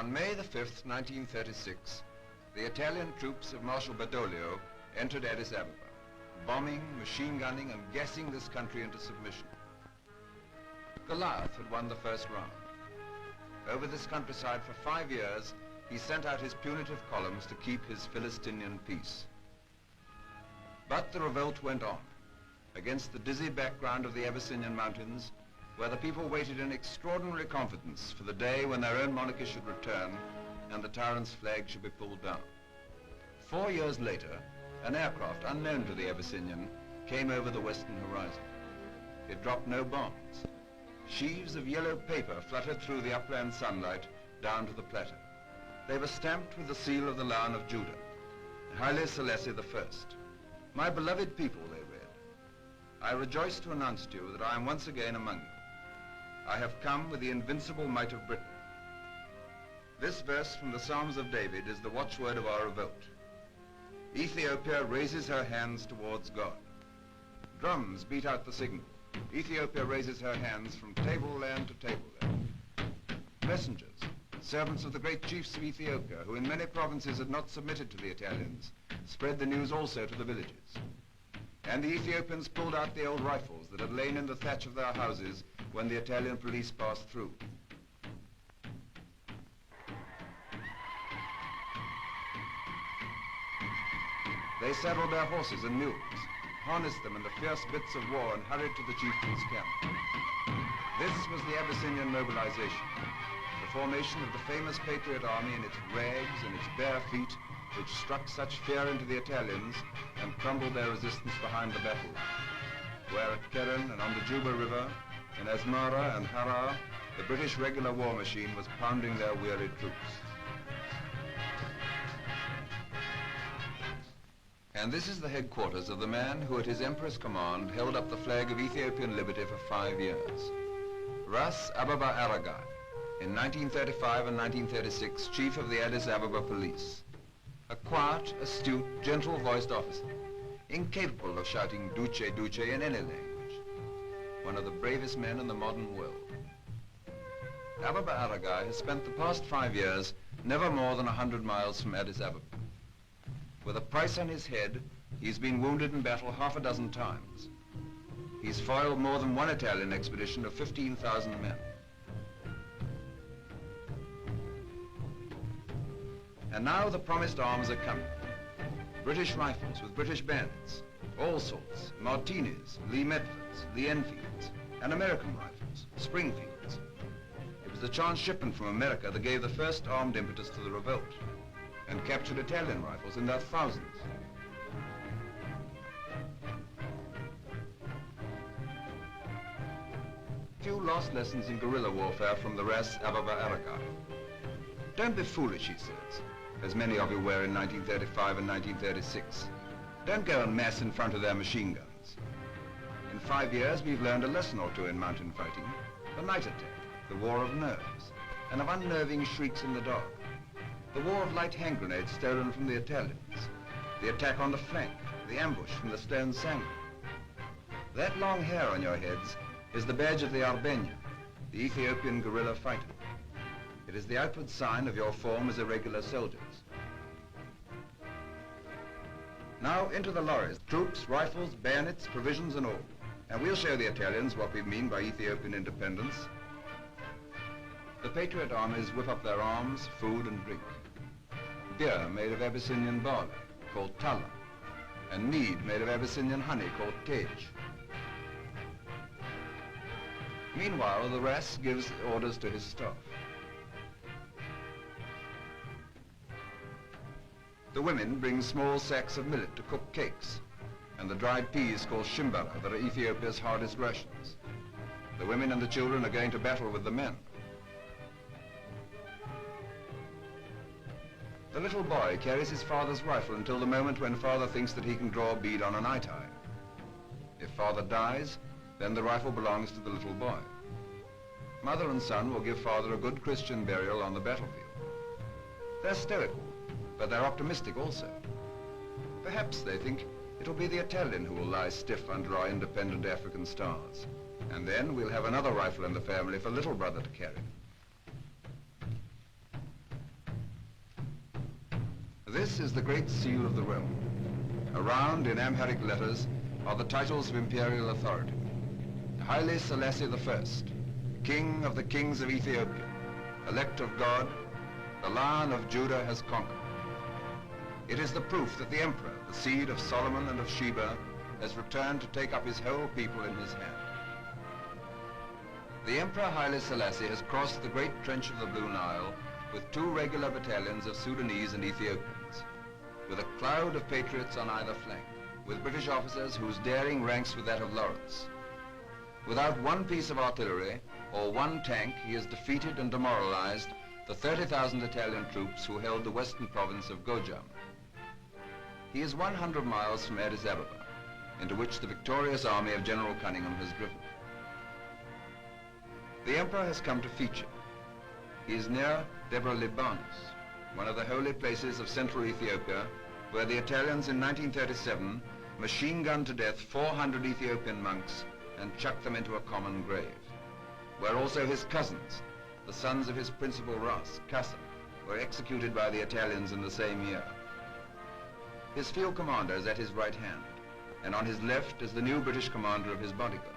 On May the 5th, 1936, the Italian troops of Marshal Badoglio entered Addis Ababa, bombing, machine gunning, and gassing this country into submission. Goliath had won the first round. Over this countryside for 5 years, he sent out his punitive columns to keep his Philistinian peace. But the revolt went on, against the dizzy background of the Abyssinian mountains, where the people waited in extraordinary confidence for the day when their own monarchy should return and the tyrant's flag should be pulled down. 4 years later, an aircraft unknown to the Abyssinian came over the western horizon. It dropped no bombs. Sheaves of yellow paper fluttered through the upland sunlight down to the plateau. They were stamped with the seal of the Lion of Judah, Haile Selassie I. My beloved people, they read, I rejoice to announce to you that I am once again among you. I have come with the invincible might of Britain. This verse from the Psalms of David is the watchword of our revolt. Ethiopia raises her hands towards God. Drums beat out the signal. Ethiopia raises her hands from tableland to tableland. Messengers, servants of the great chiefs of Ethiopia, who in many provinces had not submitted to the Italians, spread the news also to the villages. And the Ethiopians pulled out the old rifles that had lain in the thatch of their houses when the Italian police passed through. They saddled their horses and mules, harnessed them in the fierce bits of war, and hurried to the chieftain's camp. This was the Abyssinian mobilization, the formation of the famous Patriot Army in its rags and its bare feet, which struck such fear into the Italians and crumbled their resistance behind the battle line, where at Keren and on the Juba River, in Asmara and Harar, the British regular war machine was pounding their wearied troops. And this is the headquarters of the man who at his emperor's command held up the flag of Ethiopian liberty for 5 years. Ras Ababa Aragai, in 1935 and 1936, chief of the Addis Ababa police. A quiet, astute, gentle-voiced officer, incapable of shouting Duce, Duce in any language. One of the bravest men in the modern world. Ababa Aragai has spent the past 5 years never more than 100 miles from Addis Ababa. With a price on his head, he's been wounded in battle half a dozen times. He's foiled more than one Italian expedition of 15,000 men. And now the promised arms are coming. British rifles with British bayonets, all sorts, Martinis, Lee Medfords, Lee Enfields, and American rifles, Springfields. It was the chance shipment from America that gave the first armed impetus to the revolt, and captured Italian rifles in their thousands. Few lost lessons in guerrilla warfare from the Ras Ababa Aragai. Don't be foolish, he says, as many of you were in 1935 and 1936. Don't go en masse in front of their machine guns. In 5 years, we've learned a lesson or two in mountain fighting. The night attack, the war of nerves, and of unnerving shrieks in the dark. The war of light hand grenades stolen from the Italians. The attack on the flank, the ambush from the stone sangre. That long hair on your heads is the badge of the Arbenya, the Ethiopian guerrilla fighter. It is the outward sign of your form as irregular soldiers. Now into the lorries, troops, rifles, bayonets, provisions and all. And we'll show the Italians what we mean by Ethiopian independence. The Patriot armies whip up their arms, food and drink. Beer made of Abyssinian barley, called tala, and mead made of Abyssinian honey, called tej. Meanwhile, the Ras gives orders to his staff. The women bring small sacks of millet to cook cakes, and the dried peas called shimbara that are Ethiopia's hardest rations. The women and the children are going to battle with the men. The little boy carries his father's rifle until the moment when father thinks that he can draw a bead on an eye-tie. If father dies, then the rifle belongs to the little boy. Mother and son will give father a good Christian burial on the battlefield. They're stoical, but they're optimistic also. Perhaps, they think, it'll be the Italian who will lie stiff under our independent African stars. And then we'll have another rifle in the family for little brother to carry. This is the great seal of the realm. Around in Amharic letters are the titles of imperial authority. Haile Selassie I, King of the kings of Ethiopia, elect of God, the Lion of Judah has conquered. It is the proof that the emperor, the seed of Solomon and of Sheba, has returned to take up his whole people in his hand. The Emperor Haile Selassie has crossed the great trench of the Blue Nile with 2 regular battalions of Sudanese and Ethiopians, with a cloud of patriots on either flank, with British officers whose daring ranks with that of Lawrence. Without one piece of artillery or one tank, he has defeated and demoralized the 30,000 Italian troops who held the western province of Gojam. He is 100 miles from Addis Ababa, into which the victorious army of General Cunningham has driven. The emperor has come to feature. He is near Debre Libanus, one of the holy places of central Ethiopia, where the Italians in 1937 machine-gunned to death 400 Ethiopian monks and chucked them into a common grave, where also his cousins, the sons of his principal Ras, Kassa, were executed by the Italians in the same year. His field commander is at his right hand, and on his left is the new British commander of his bodyguard.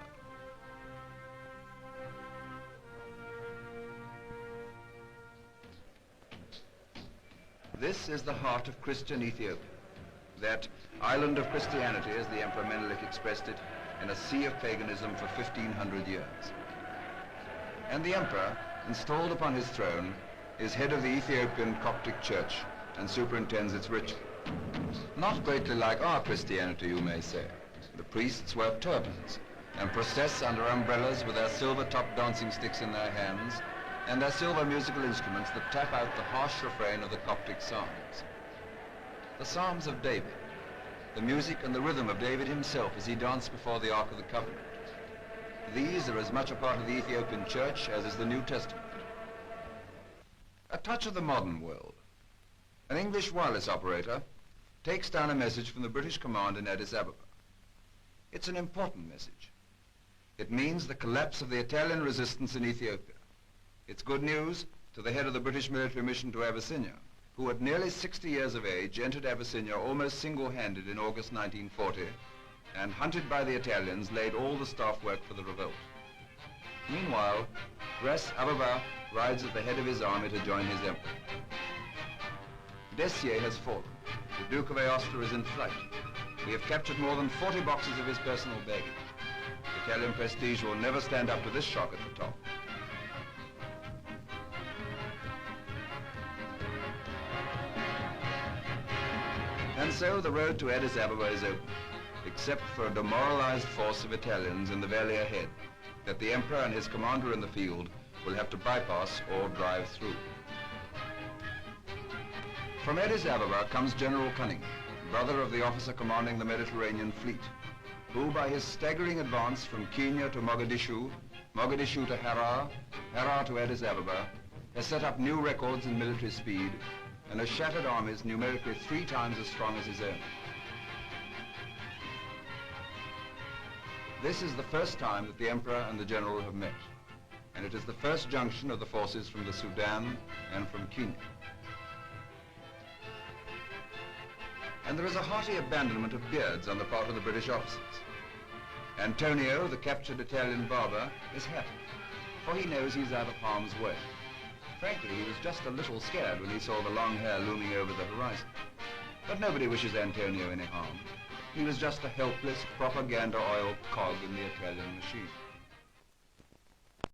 This is the heart of Christian Ethiopia, that island of Christianity, as the Emperor Menelik expressed it, in a sea of paganism for 1,500 years. And the emperor, installed upon his throne, is head of the Ethiopian Coptic Church and superintends its ritual. Not greatly like our Christianity, you may say. The priests wear turbans and process under umbrellas with their silver-topped dancing sticks in their hands and their silver musical instruments that tap out the harsh refrain of the Coptic Psalms. The Psalms of David, the music and the rhythm of David himself as he danced before the Ark of the Covenant. These are as much a part of the Ethiopian Church as is the New Testament. A touch of the modern world. An English wireless operator takes down a message from the British command in Addis Ababa. It's an important message. It means the collapse of the Italian resistance in Ethiopia. It's good news to the head of the British military mission to Abyssinia, who at nearly 60 years of age entered Abyssinia almost single-handed in August 1940, and hunted by the Italians laid all the staff work for the revolt. Meanwhile, Ras Ababa rides at the head of his army to join his emperor. Dessier has fallen. The Duke of Aosta is in flight. We have captured more than 40 boxes of his personal baggage. Italian prestige will never stand up to this shock at the top. And so the road to Addis Ababa is open, except for a demoralized force of Italians in the valley ahead that the emperor and his commander in the field will have to bypass or drive through. From Addis Ababa comes General Cunningham, brother of the officer commanding the Mediterranean fleet, who by his staggering advance from Kenya to Mogadishu, Mogadishu to Harar, Harar to Addis Ababa, has set up new records in military speed and has shattered armies numerically 3 times as strong as his own. This is the first time that the emperor and the general have met, and it is the first junction of the forces from the Sudan and from Kenya. And there is a hearty abandonment of beards on the part of the British officers. Antonio, the captured Italian barber, is happy, for he knows he's out of harm's way. Frankly, he was just a little scared when he saw the long hair looming over the horizon. But nobody wishes Antonio any harm. He was just a helpless, propaganda-oiled cog in the Italian machine.